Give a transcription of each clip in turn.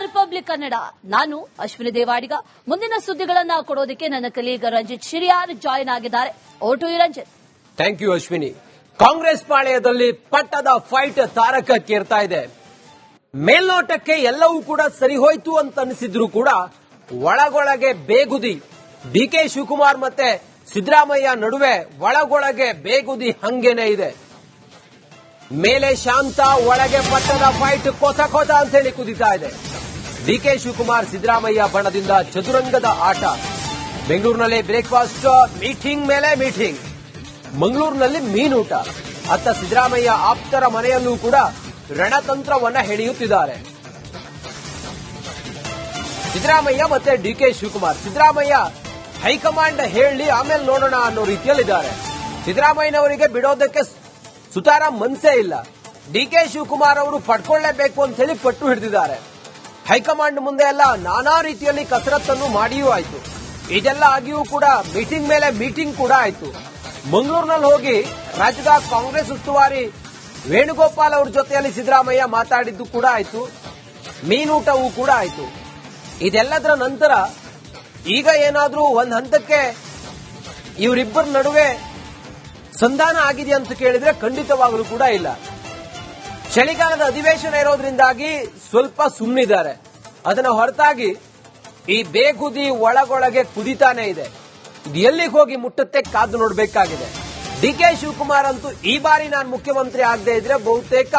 Republic Kannada. ನಾನು ಅಶ್ವಿನಿ ದೇವಾಡಿಗ. ಮುಂದಿನ ಸುದ್ದಿಗಳನ್ನ ಕೊಡೋದಕ್ಕೆ ನನ್ನ ಕಲೀಗ್ ರಂಜಿತ್ ಶಿರಿಯಾರ್ ಜಾಯಿನ್ ಆಗಿದ್ದಾರೆ. ಓಟು ರಂಜಿತ್. Thank you Ashwini. ಕಾಂಗ್ರೆಸ್ ಪಾಳೆಯದಲ್ಲಿ ಪಟ್ಟದ ಫೈಟ್ ತಾರಕಕ್ಕೇರ್ತಾ ಇದೆ. ಮೇಲ್ನೋಟಕ್ಕೆ ಎಲ್ಲವೂ ಕೂಡ ಸರಿ ಹೋಯ್ತು ಅಂತ ಅನಿಸಿದ್ರು ಕೂಡ ಒಳಗೊಳಗೆ ಬೇಗುದಿ. ಡಿಕೆ ಶಿವಕುಮಾರ್ ಮತ್ತೆ ಸಿದ್ದರಾಮಯ್ಯ ನಡುವೆ ಒಳಗೊಳಗೆ ಬೇಗುದಿ ಹಂಗೇನೆ ಇದೆ. ಮೇಲೆ ಶಾಂತ, ಒಳಗೆ ಪಟ್ಟದ ಫೈಟ್ ಕೊತ ಕೊತ ಅಂತ ಹೇಳಿ ಕುದಿತಾ ಇದೆ. ಡಿಕೆ ಶಿವಕುಮಾರ್ ಸಿದ್ದರಾಮಯ್ಯ ಬಣದಿಂದ ಚದುರಂಗದ ಆಟ. ಬೆಂಗಳೂರಿನಲ್ಲಿ ಬ್ರೇಕ್ಫಾಸ್ಟ್, ಮೀಟಿಂಗ್ ಮೇಲೆ ಮೀಟಿಂಗ್. ಮಂಗಳೂರಿನಲ್ಲಿ ಮೀನೂಟ. ಅತ್ತ ಸಿದ್ದರಾಮಯ್ಯ ಆಪ್ತರ ಮನೆಯಲ್ಲೂ ಕೂಡ ರಣತಂತ್ರವನ್ನ ಹೆಣೆಯುತ್ತಿದ್ದಾರೆ. ಸಿದ್ದರಾಮಯ್ಯ ಮತ್ತೆ ಡಿಕೆ ಶಿವಕುಮಾರ್. ಸಿದ್ದರಾಮಯ್ಯ ಹೈಕಮಾಂಡ್ ಹೇಳಿ ಆಮೇಲೆ ನೋಡೋಣ ಅನ್ನೋ ರೀತಿಯಲ್ಲಿದ್ದಾರೆ. ಸಿದ್ದರಾಮಯ್ಯನವರಿಗೆ ಬಿಡೋದಕ್ಕೆ ಸುತಾರ ಮನ್ಸೇ ಇಲ್ಲ. ಡಿಕೆ ಶಿವಕುಮಾರ್ ಅವರು ಪಡ್ಕೊಳ್ಳೇಬೇಕು ಅಂತ ಹೇಳಿ ಪಟ್ಟು ಹಿಡಿದಿದ್ದಾರೆ. ಹೈಕಮಾಂಡ್ ಮುಂದೆ ಎಲ್ಲ ನಾನಾ ರೀತಿಯಲ್ಲಿ ಕಸರತ್ತನ್ನು ಮಾಡಿಯೂ ಆಯ್ತು. ಇದೆಲ್ಲ ಆಗಿಯೂ ಕೂಡ ಮೀಟಿಂಗ್ ಮೇಲೆ ಮೀಟಿಂಗ್ ಕೂಡ ಆಯ್ತು. ಮಂಗಳೂರಿನಲ್ಲಿ ಹೋಗಿ ರಾಜ್ಯದ ಕಾಂಗ್ರೆಸ್ ಉಸ್ತುವಾರಿ ವೇಣುಗೋಪಾಲ್ ಅವ್ರ ಜೊತೆಯಲ್ಲಿ ಸಿದ್ದರಾಮಯ್ಯ ಮಾತಾಡಿದ್ದು ಕೂಡ ಆಯ್ತು. ಮೀನೂಟವೂ ಕೂಡ ಆಯ್ತು. ಇದೆಲ್ಲದರ ನಂತರ ಈಗ ಏನಾದ್ರೂ ಒಂದ್ ಹಂತಕ್ಕೆ ಇವರಿಬ್ಬರ ನಡುವೆ ಸಂಧಾನ ಆಗಿದೆ ಅಂತ ಕೇಳಿದ್ರೆ ಖಂಡಿತವಾಗಲೂ ಕೂಡ ಇಲ್ಲ. ಚಳಿಗಾಲದ ಅಧಿವೇಶನ ಇರೋದ್ರಿಂದಾಗಿ ಸ್ವಲ್ಪ ಸುಮ್ಮನಿದ್ದಾರೆ. ಅದನ್ನ ಹೊರತಾಗಿ ಈ ಬೇಗುದಿ ಒಳಗೊಳಗೆ ಕುದಿತಾನೆ ಇದೆ. ಇದು ಎಲ್ಲಿಗೆ ಹೋಗಿ ಮುಟ್ಟುತ್ತೆ ಕಾದು ನೋಡಬೇಕಾಗಿದೆ. ಡಿಕೆ ಶಿವಕುಮಾರ್ ಅಂತೂ ಈ ಬಾರಿ ನಾನು ಮುಖ್ಯಮಂತ್ರಿ ಆಗದೆ ಇದ್ರೆ ಬಹುತೇಕ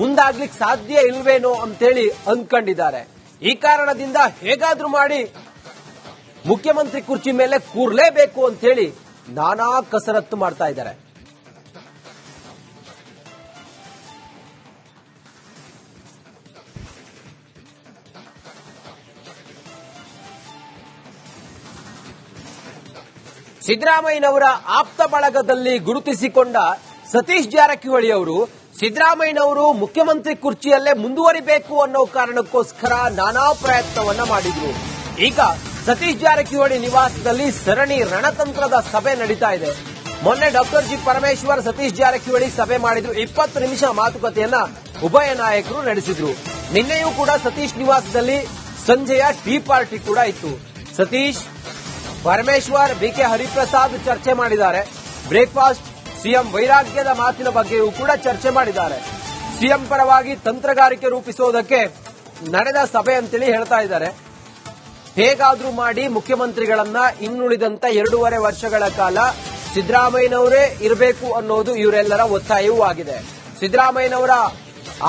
ಮುಂದಾಗ್ಲಿಕ್ಕೆ ಸಾಧ್ಯ ಇಲ್ವೇನೋ ಅಂತೇಳಿ ಅಂದ್ಕೊಂಡಿದ್ದಾರೆ. ಈ ಕಾರಣದಿಂದ ಹೇಗಾದ್ರೂ ಮಾಡಿ ಮುಖ್ಯಮಂತ್ರಿ ಕುರ್ಚಿ ಮೇಲೆ ಕೂರ್ಲೇಬೇಕು ಅಂತ ಹೇಳಿ ನಾನಾ ಕಸರತ್ತು ಮಾಡ್ತಾ ಇದ್ದಾರೆ. ಸಿದ್ದರಾಮಯ್ಯನವರ ಆಪ್ತ ಬಳಗದಲ್ಲಿ ಗುರುತಿಸಿಕೊಂಡ ಸತೀಶ್ ಜಾರಕಿಹೊಳಿ ಅವರು ಸಿದ್ದರಾಮಯ್ಯನವರು ಮುಖ್ಯಮಂತ್ರಿ ಕುರ್ಚಿಯಲ್ಲೇ ಮುಂದುವರಿಬೇಕು ಅನ್ನೋ ಕಾರಣಕ್ಕೋಸ್ಕರ ನಾನಾ ಪ್ರಯತ್ನವನ್ನ ಮಾಡಿದ್ರು. ಈಗ ಸತೀಶ್ ಜಾರಕಿಹೊಳಿ ನಿವಾಸದಲ್ಲಿ ಸರಣಿ ರಣತಂತ್ರದ ಸಭೆ ನಡೀತಾ ಇದೆ. ಮೊನ್ನೆ ಡಾಕ್ಟರ್ ಜಿ ಪರಮೇಶ್ವರ್ ಸತೀಶ್ ಜಾರಕಿಹೊಳಿ ಸಭೆ ಮಾಡಿದ್ರು. 20 ನಿಮಿಷ ಮಾತುಕತೆಯನ್ನ ಉಭಯ ನಾಯಕರು ನಡೆಸಿದ್ರು. ನಿನ್ನೆಯೂ ಕೂಡ ಸತೀಶ್ ನಿವಾಸದಲ್ಲಿ ಸಂಜೆಯ ಟೀ ಪಾರ್ಟಿ ಕೂಡ ಇತ್ತು. ಸತೀಶ್, ಪರಮೇಶ್ವರ್, ಬಿಕೆ ಹರಿಪ್ರಸಾದ್ ಚರ್ಚೆ ಮಾಡಿದ್ದಾರೆ. ಬ್ರೇಕ್ಫಾಸ್ಟ್, ಸಿಎಂ ವೈರಾಗ್ಯದ ಮಾತಿನ ಬಗ್ಗೆಯೂ ಕೂಡ ಚರ್ಚೆ ಮಾಡಿದ್ದಾರೆ. ಸಿಎಂ ಪರವಾಗಿ ತಂತ್ರಗಾರಿಕೆ ರೂಪಿಸೋದಕ್ಕೆ ನಡೆದ ಸಭೆ ಅಂತೇಳಿ ಹೇಳ್ತಾ ಇದ್ದಾರೆ. ಹೇಗಾದ್ರೂ ಮಾಡಿ ಮುಖ್ಯಮಂತ್ರಿಗಳನ್ನ ಇನ್ನುಳಿದಂತ 2.5 ವರ್ಷಗಳ ಕಾಲ ಸಿದ್ದರಾಮಯ್ಯನವರೇ ಇರಬೇಕು ಅನ್ನೋದು ಇವರೆಲ್ಲರ ಒತ್ತಾಯವೂ ಆಗಿದೆ. ಸಿದ್ದರಾಮಯ್ಯನವರ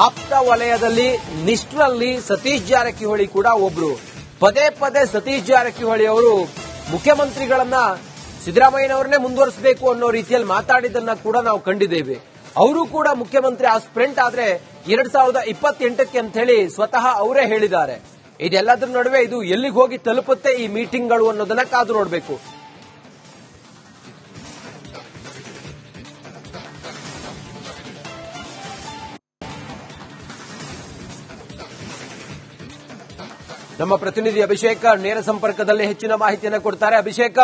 ಆಪ್ತ ವಲಯದಲ್ಲಿ ನಿಷ್ಠರಲ್ಲಿ ಸತೀಶ್ ಜಾರಕಿಹೊಳಿ ಕೂಡ ಒಬ್ರು. ಪದೇ ಪದೇ ಸತೀಶ್ ಜಾರಕಿಹೊಳಿ ಅವರು ಮುಖ್ಯಮಂತ್ರಿಗಳನ್ನ ಸಿದ್ದರಾಮಯ್ಯನವರನ್ನೇ ಮುಂದುವರಿಸಬೇಕು ಅನ್ನೋ ರೀತಿಯಲ್ಲಿ ಮಾತಾಡಿದ್ದನ್ನ ಕೂಡ ನಾವು ಕಂಡಿದ್ದೇವೆ. ಅವರು ಕೂಡ ಮುಖ್ಯಮಂತ್ರಿ ಆಸ್ಪಿರೆಂಟ್ ಆದ್ರೆ 2028ಕ್ಕೆ ಅಂತ ಹೇಳಿ ಸ್ವತಃ ಅವರೇ ಹೇಳಿದ್ದಾರೆ. ಇದೆಲ್ಲದರ ನಡುವೆ ಇದು ಎಲ್ಲಿಗೆ ಹೋಗಿ ತಲುಪುತ್ತೆ ಈ ಮೀಟಿಂಗ್ಗಳು ಅನ್ನೋದನ್ನ ಕಾದು ನೋಡಬೇಕು. ನಮ್ಮ ಪ್ರತಿನಿಧಿ ಅಭಿಷೇಕ್ ನೇರ ಸಂಪರ್ಕದಲ್ಲಿ ಹೆಚ್ಚಿನ ಮಾಹಿತಿಯನ್ನು ಕೊಡ್ತಾರೆ. ಅಭಿಷೇಕ್,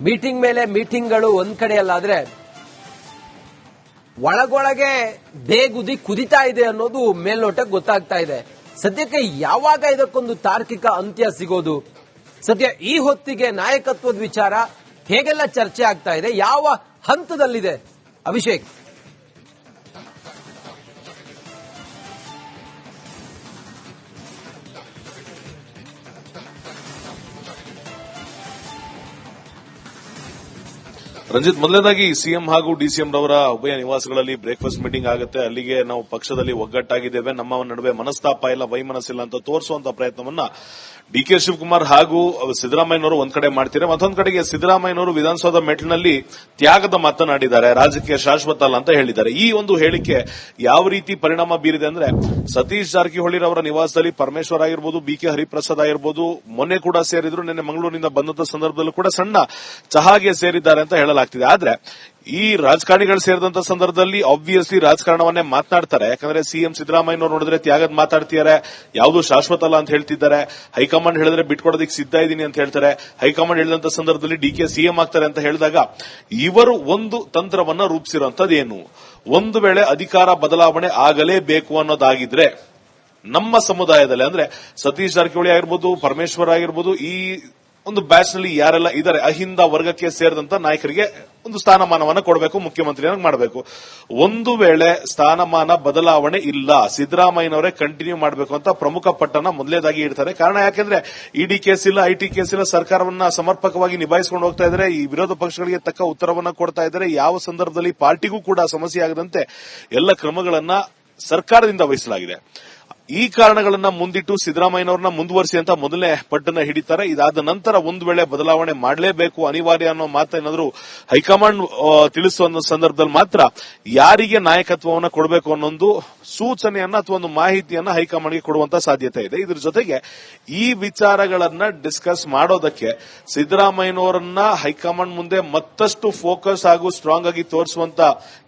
ಮೀಟಿಂಗ್ ಮೇಲೆ ಮೀಟಿಂಗ್ಗಳು ಒಂದ್ ಕಡೆಯಲ್ಲಾದ್ರೆ ಒಳಗೊಳಗೆ ಬೇಗುದಿ ಕುದಿತಾ ಇದೆ ಅನ್ನೋದು ಮೇಲ್ನೋಟಕ್ಕೆ ಗೊತ್ತಾಗ್ತಾ ಇದೆ. ಸದ್ಯಕ್ಕೆ ಯಾವಾಗ ಇದಕ್ಕೊಂದು ತಾರ್ಕಿಕ ಅಂತ್ಯ ಸಿಗೋದು? ಸದ್ಯ ಈ ಹೊತ್ತಿಗೆ ನಾಯಕತ್ವದ ವಿಚಾರ ಹೇಗೆಲ್ಲ ಚರ್ಚೆ ಆಗ್ತಾ ಇದೆ, ಯಾವ ಹಂತದಲ್ಲಿದೆ ಅಭಿಷೇಕ್? ರಂಜಿತ್, ಮೊದಲನೇದಾಗಿ ಸಿಎಂ ಹಾಗೂ ಡಿಸಿಎಂ ರವರ ಉಭಯ ನಿವಾಸಗಳಲ್ಲಿ ಬ್ರೇಕ್ಫಾಸ್ಟ್ ಮೀಟಿಂಗ್ ಆಗುತ್ತೆ. ಅಲ್ಲಿಗೆ ನಾವು ಪಕ್ಷದಲ್ಲಿ ಒಗ್ಗಟ್ಟಾಗಿದ್ದೇವೆ, ನಮ್ಮ ನಡುವೆ ಮನಸ್ತಾಪ ಇಲ್ಲ, ವೈಮನಸ್ಸಿಲ್ಲ ಅಂತ ತೋರಿಸುವಂತ ಪ್ರಯತ್ನವನ್ನ ಡಿಕೆ ಶಿವಕುಮಾರ್ ಹಾಗೂ ಸಿದ್ದರಾಮಯ್ಯನವರು ಒಂದ್ ಕಡೆ ಮಾಡ್ತಾರೆ. ಮತ್ತೊಂದ್ ಕಡೆಗೆ ಸಿದ್ದರಾಮಯ್ಯನವರು ವಿಧಾನಸೌಧ ಮೆಟ್ಲಿನಲ್ಲಿ ತ್ಯಾಗದ ಮಾತನಾಡಿದ್ದಾರೆ, ರಾಜಕೀಯ ಶಾಶ್ವತ ಅಲ್ಲ ಅಂತ ಹೇಳಿದ್ದಾರೆ. ಈ ಒಂದು ಹೇಳಿಕೆ ಯಾವ ರೀತಿ ಪರಿಣಾಮ ಬೀರಿದೆ ಅಂದ್ರೆ, ಸತೀಶ್ ಜಾರಕಿಹೊಳಿ ಅವರ ನಿವಾಸದಲ್ಲಿ ಪರಮೇಶ್ವರ್ ಆಗಿರ್ಬೋದು, ಬಿಕೆ ಹರಿಪ್ರಸಾದ್ ಆಗಿರ್ಬೋದು, ಮೊನ್ನೆ ಕೂಡ ಸೇರಿದ್ರು. ನಿನ್ನೆ ಮಂಗಳೂರಿನಿಂದ ಬಂದಂತ ಸಂದರ್ಭದಲ್ಲೂ ಕೂಡ ಸಣ್ಣ ಚಹಾಗೆ ಸೇರಿದ್ದಾರೆ ಅಂತ ಹೇಳಲಾಗ್ತಿದೆ. ಆದ್ರೆ ಈ ರಾಜಕಾರಣಿಗಳು ಸೇರಿದಂತ ಸಂದರ್ಭದಲ್ಲಿ ಆಬ್ವಿಯಸ್ಲಿ ರಾಜಕಾರಣವನ್ನೇ ಮಾತನಾಡ್ತಾರೆ. ಯಾಕಂದ್ರೆ ಸಿಎಂ ಸಿದ್ದರಾಮಯ್ಯನವರು ನೋಡಿದ್ರೆ ತ್ಯಾಗದ ಮಾತಾಡ್ತಿದ್ದಾರೆ, ಯಾವುದು ಶಾಶ್ವತ ಅಲ್ಲ ಅಂತ ಹೇಳ್ತಿದ್ದಾರೆ. ಹೈಕಮಾಂಡ್ ಹೇಳಿದ್ರೆ ಬಿಟ್ಕೊಡೋದಕ್ಕೆ ಸಿದ್ಧ ಇದ್ದೀನಿ ಅಂತ ಹೇಳ್ತಾರೆ. ಹೈಕಮಾಂಡ್ ಹೇಳಿದಂತ ಸಂದರ್ಭದಲ್ಲಿ ಡಿಕೆ ಸಿಎಂ ಆಗ್ತಾರೆ ಅಂತ ಹೇಳಿದಾಗ ಇವರು ಒಂದು ತಂತ್ರವನ್ನ ರೂಪಿಸಿರುವಂತದ್ದೇನು? ಒಂದು ವೇಳೆ ಅಧಿಕಾರ ಬದಲಾವಣೆ ಆಗಲೇಬೇಕು ಅನ್ನೋದಾಗಿದ್ರೆ ನಮ್ಮ ಸಮುದಾಯದಲ್ಲಿ ಅಂದ್ರೆ ಸತೀಶ್ ಜಾರಕಿಹೊಳಿ ಆಗಿರ್ಬೋದು, ಪರಮೇಶ್ವರ್ ಆಗಿರ್ಬೋದು, ಈ ಒಂದು ಬ್ಯಾಚ್ ನಲ್ಲಿ ಯಾರೆಲ್ಲ ಇದ್ದಾರೆ ಅಹಿಂದ ವರ್ಗಕ್ಕೆ ಸೇರಿದಂತ ನಾಯಕರಿಗೆ ಒಂದು ಸ್ಥಾನಮಾನವನ್ನ ಕೊಡಬೇಕು, ಮುಖ್ಯಮಂತ್ರಿಯಾಗಿ ಮಾಡಬೇಕು. ಒಂದು ವೇಳೆ ಸ್ಥಾನಮಾನ ಬದಲಾವಣೆ ಇಲ್ಲ, ಸಿದ್ದರಾಮಯ್ಯನವರೇ ಕಂಟಿನ್ಯೂ ಮಾಡಬೇಕು ಅಂತ ಪ್ರಮುಖ ಪಟ್ಟಣ ಮೊದಲೇದಾಗಿ ಇಡ್ತಾರೆ. ಕಾರಣ ಯಾಕೆಂದ್ರೆ ಇಡಿ ಕೇಸ್ ಇಲ್ಲ, ಐಟಿ ಕೇಸ್ ಇಲ್ಲ, ಸರ್ಕಾರವನ್ನ ಸಮರ್ಪಕವಾಗಿ ನಿಭಾಯಿಸಿಕೊಂಡು ಹೋಗ್ತಾ ಇದ್ದಾರೆ. ಈ ವಿರೋಧ ಪಕ್ಷಗಳಿಗೆ ತಕ್ಕ ಉತ್ತರವನ್ನ ಕೊಡ್ತಾ ಇದ್ದಾರೆ. ಯಾವ ಸಂದರ್ಭದಲ್ಲಿ ಪಾರ್ಟಿಗೂ ಕೂಡ ಸಮಸ್ಯೆ ಆಗದಂತೆ ಎಲ್ಲ ಕ್ರಮಗಳನ್ನ ಸರ್ಕಾರದಿಂದ ವಹಿಸಲಾಗಿದೆ. ಈ ಕಾರಣಗಳನ್ನ ಮುಂದಿಟ್ಟು ಸಿದ್ದರಾಮಯ್ಯನವರನ್ನ ಮುಂದುವರಿಸಿ ಅಂತ ಮೊದಲನೇ ಪಟ್ಟನ್ನ ಹಿಡಿತಾರೆ. ಇದಾದ ನಂತರ ಒಂದು ವೇಳೆ ಬದಲಾವಣೆ ಮಾಡಲೇಬೇಕು, ಅನಿವಾರ್ಯ ಅನ್ನೋ ಮಾತೇನಾದ್ರೂ ಹೈಕಮಾಂಡ್ ತಿಳಿಸುವ ಸಂದರ್ಭದಲ್ಲಿ ಮಾತ್ರ ಯಾರಿಗೆ ನಾಯಕತ್ವವನ್ನು ಕೊಡಬೇಕು ಅನ್ನೊಂದು ಸೂಚನೆಯನ್ನ ಅಥವಾ ಒಂದು ಮಾಹಿತಿಯನ್ನ ಹೈಕಮಾಂಡ್ಗೆ ಕೊಡುವಂತ ಸಾಧ್ಯತೆ ಇದೆ. ಇದ್ರ ಜೊತೆಗೆ ಈ ವಿಚಾರಗಳನ್ನ ಡಿಸ್ಕಸ್ ಮಾಡೋದಕ್ಕೆ ಸಿದ್ದರಾಮಯ್ಯನವರನ್ನ ಹೈಕಮಾಂಡ್ ಮುಂದೆ ಮತ್ತಷ್ಟು ಫೋಕಸ್ ಹಾಗೂ ಸ್ಟ್ರಾಂಗ್ ಆಗಿ ತೋರಿಸುವಂತ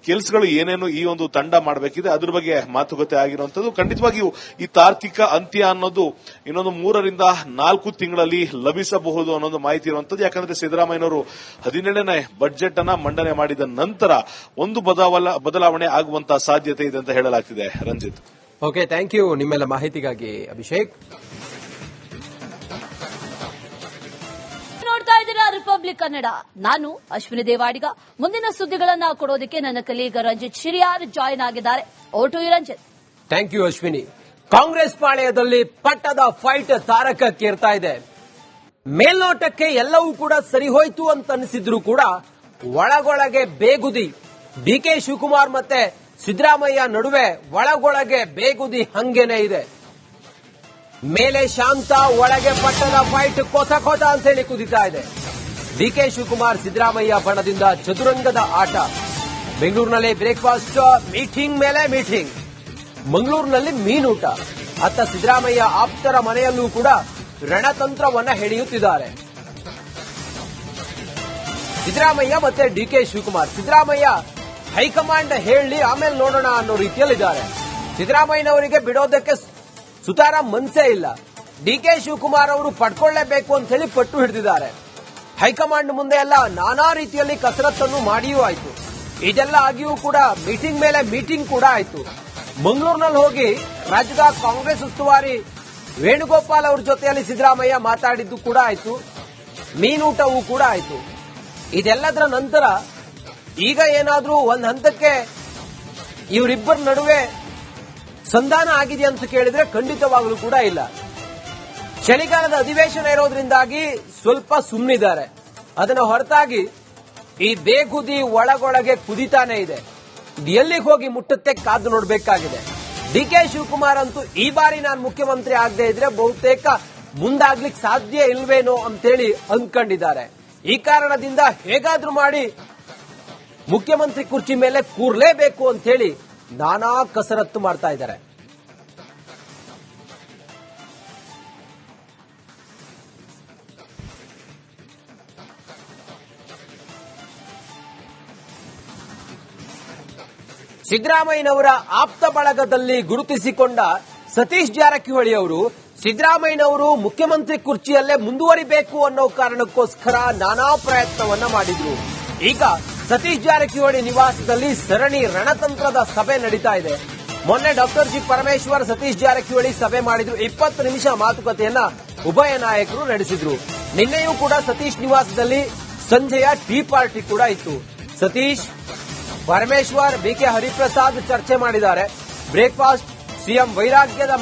ಕೆಲಸಗಳು ಏನೇನು ಈ ಒಂದು ತಂಡ ಮಾಡಬೇಕಿದೆ ಅದ್ರ ಬಗ್ಗೆ ಮಾತುಕತೆ ಆಗಿರುವಂತದ್ದು. ಖಂಡಿತವಾಗಿಯೂ ಈ ತಾರ್ಕಿಕ ಅಂತ್ಯ ಅನ್ನೋದು ಇನ್ನೊಂದು 3 ರಿಂದ 4 ತಿಂಗಳಲ್ಲಿ ಲಭಿಸಬಹುದು ಅನ್ನೋದು ಮಾಹಿತಿ ಇರುವಂತದ್ದು. ಯಾಕಂದ್ರೆ ಸಿದ್ದರಾಮಯ್ಯನವರು 17ನೇ ಬಜೆಟ್ ಅನ್ನ ಮಂಡನೆ ಮಾಡಿದ ನಂತರ ಒಂದು ಬದಲಾವಣೆ ಆಗುವಂತಹ ಸಾಧ್ಯತೆ ಇದೆ ಅಂತ ಹೇಳಲಾಗ್ತಿದೆ. ರಂಜಿತ್, ಓಕೆ, ಥ್ಯಾಂಕ್ ಯು ನಿಮ್ಮೆಲ್ಲ ಮಾಹಿತಿಗಾಗಿ ಅಭಿಷೇಕ್. ನೋಡ್ತಾ ಇದ್ದೀರಾ ರಿಪಬ್ಲಿಕ್ ಕನ್ನಡ. ನಾನು ಅಶ್ವಿನಿ ದೇವಾಡಿಗ. ಮುಂದಿನ ಸುದ್ದಿಗಳನ್ನ ಕೊಡೋದಕ್ಕೆ ನನ್ನ ಕಲೀಗ ರಂಜಿತ್ ಶಿರಿಯಾರ್ ಜಾಯಿನ್ ಆಗಿದ್ದಾರೆ. Over to you Ranjit. Thank you Ashwini. Congress ಪಾಳೆಯದಲ್ಲಿ ಪಟ್ಟದ ಫೈಟ್ ತಾರಕಕ್ಕೇರ್ತಾ ಇದೆ. ಮೇಲ್ನೋಟಕ್ಕೆ ಎಲ್ಲವೂ ಕೂಡ ಸರಿ ಹೋಯ್ತು ಅಂತ ಅನಿಸಿದ್ರು ಕೂಡ ಒಳಗೊಳಗೆ ಬೇಗುದಿ. ಡಿಕೆ ಶಿವಕುಮಾರ್ ಮತ್ತೆ ಸಿದ್ದರಾಮಯ್ಯ ನಡುವೆ ಒಳಗೊಳಗೆ ಬೇಗುದಿ ಹಂಗೇನೆ ಇದೆ. ಮೇಲೆ ಶಾಂತ, ಒಳಗೆ ಪಟ್ಟದ ಫೈಟ್ ಕೊತ ಕೊತ ಅಂತ ಹೇಳಿ ಕುದಿತಾ ಇದೆ. ಡಿಕೆ ಶಿವಕುಮಾರ್ ಸಿದ್ದರಾಮಯ್ಯ ಬಣದಿಂದ ಚದುರಂಗದ ಆಟ. ಬೆಂಗಳೂರಿನಲ್ಲಿ ಬ್ರೇಕ್ಫಾಸ್ಟ್, ಮೀಟಿಂಗ್ ಮೇಲೆ ಮೀಟಿಂಗ್. ಮಂಗಳೂರಿನಲ್ಲಿ ಮೀನೂಟ. ಅತ್ತ ಸಿದ್ದರಾಮಯ್ಯ ಆಪ್ತರ ಮನೆಯಲ್ಲೂ ಕೂಡ ರಣತಂತ್ರವನ್ನ ಹೆಣೆಯುತ್ತಿದ್ದಾರೆ. ಸಿದ್ದರಾಮಯ್ಯ ಮತ್ತೆ ಡಿಕೆ ಶಿವಕುಮಾರ್. ಸಿದ್ದರಾಮಯ್ಯ ಹೈಕಮಾಂಡ್ ಹೇಳಿ ಆಮೇಲೆ ನೋಡೋಣ ಅನ್ನೋ ರೀತಿಯಲ್ಲಿದ್ದಾರೆ. ಸಿದ್ದರಾಮಯ್ಯನವರಿಗೆ ಬಿಡೋದಕ್ಕೆ ಸುತಾರ ಮನ್ಸೇ ಇಲ್ಲ. ಡಿಕೆ ಶಿವಕುಮಾರ್ ಅವರು ಪಡ್ಕೊಳ್ಳೇಬೇಕು ಅಂತ ಹೇಳಿ ಪಟ್ಟು ಹಿಡಿದಿದ್ದಾರೆ. ಹೈಕಮಾಂಡ್ ಮುಂದೆ ಎಲ್ಲ ನಾನಾ ರೀತಿಯಲ್ಲಿ ಕಸರತ್ತನ್ನು ಮಾಡಿಯೂ ಆಯ್ತು. ಇದೆಲ್ಲ ಆಗಿಯೂ ಕೂಡ ಮೀಟಿಂಗ್ ಮೇಲೆ ಮೀಟಿಂಗ್ ಕೂಡ ಆಯ್ತು. ಮಂಗಳೂರಿನಲ್ಲಿ ಹೋಗಿ ರಾಜ್ಯದ ಕಾಂಗ್ರೆಸ್ ಉಸ್ತುವಾರಿ ವೇಣುಗೋಪಾಲ್ ಅವ್ರ ಜೊತೆಯಲ್ಲಿ ಸಿದ್ದರಾಮಯ್ಯ ಮಾತಾಡಿದ್ದು ಕೂಡ ಆಯ್ತು. ಮೀನೂಟವೂ ಕೂಡ ಆಯ್ತು. ಇದೆಲ್ಲದರ ನಂತರ ಈಗ ಏನಾದ್ರೂ ಒಂದು ಹಂತಕ್ಕೆ ಇವರಿಬ್ಬರ ನಡುವೆ ಸಂಧಾನ ಆಗಿದೆ ಅಂತ ಕೇಳಿದ್ರೆ ಖಂಡಿತವಾಗ್ಲೂ ಕೂಡ ಇಲ್ಲ. ಚಳಿಗಾಲದ ಅಧಿವೇಶನ ಇರೋದ್ರಿಂದಾಗಿ ಸ್ವಲ್ಪ ಸುಮ್ಮನಿದ್ದಾರೆ. ಅದನ್ನ ಹೊರತಾಗಿ ಈ ಬೇಗುದಿ ಒಳಗೊಳಗೆ ಕುದಿತಾನೆ ಇದೆ. ಎಲ್ಲಿಗೆ ಹೋಗಿ ಮುಟ್ಟುತ್ತೆ ಕಾದು ನೋಡಬೇಕಾಗಿದೆ. ಡಿಕೆ ಶಿವಕುಮಾರ್ ಅಂತೂ ಈ ಬಾರಿ ನಾನು ಮುಖ್ಯಮಂತ್ರಿ ಆಗದೆ ಇದ್ರೆ ಬಹುತೇಕ ಮುಂದಾಗ್ಲಿಕ್ಕೆ ಸಾಧ್ಯ ಇಲ್ವೇನೋ ಅಂತೇಳಿ ಅಂದ್ಕೊಂಡಿದ್ದಾರೆ. ಈ ಕಾರಣದಿಂದ ಹೇಗಾದ್ರೂ ಮಾಡಿ ಮುಖ್ಯಮಂತ್ರಿ ಕುರ್ಚಿ ಮೇಲೆ ಕೂರ್ಲೇಬೇಕು ಅಂತ ಹೇಳಿ ನಾನಾ ಕಸರತ್ತು ಮಾಡ್ತಾ ಇದ್ದಾರೆ. ಸಿದ್ದರಾಮಯ್ಯನವರ ಆಪ್ತ ಬಳಗದಲ್ಲಿ ಗುರುತಿಸಿಕೊಂಡ ಸತೀಶ್ ಜಾರಕಿಹೊಳಿ ಅವರು ಸಿದ್ದರಾಮಯ್ಯನವರು ಮುಖ್ಯಮಂತ್ರಿ ಕುರ್ಚಿಯಲ್ಲೇ ಮುಂದುವರಿಬೇಕು ಅನ್ನೋ ಕಾರಣಕ್ಕೋಸ್ಕರ ನಾನಾ ಪ್ರಯತ್ನವನ್ನ ಮಾಡಿದ್ರು. ಈಗ ಸತೀಶ್ ಜಾರಕಿಹೊಳಿ ನಿವಾಸದಲ್ಲಿ ಸರಣಿ ರಣತಂತ್ರದ ಸಭೆ ನಡೀತಾ ಇದೆ. ಮೊನ್ನೆ ಡಾಕ್ಟರ್ ಜಿ ಪರಮೇಶ್ವರ್ ಸತೀಶ್ ಜಾರಕಿಹೊಳಿ ಸಭೆ ಮಾಡಿದ್ರು. 20 ನಿಮಿಷ ಮಾತುಕತೆಯನ್ನ ಉಭಯ ನಾಯಕರು ನಡೆಸಿದ್ರು. ನಿನ್ನೆಯೂ ಕೂಡ ಸತೀಶ್ ನಿವಾಸದಲ್ಲಿ ಸಂಜೆಯ ಟೀ ಪಾರ್ಟಿ ಕೂಡ ಇತ್ತು. ಸತೀಶ್, ಪರಮೇಶ್ವರ್, ಬಿಕೆ ಹರಿಪ್ರಸಾದ್ ಚರ್ಚೆ ಮಾಡಿದ್ದಾರೆ. Breakfast, CM ವೈರಾಗ್ಯದ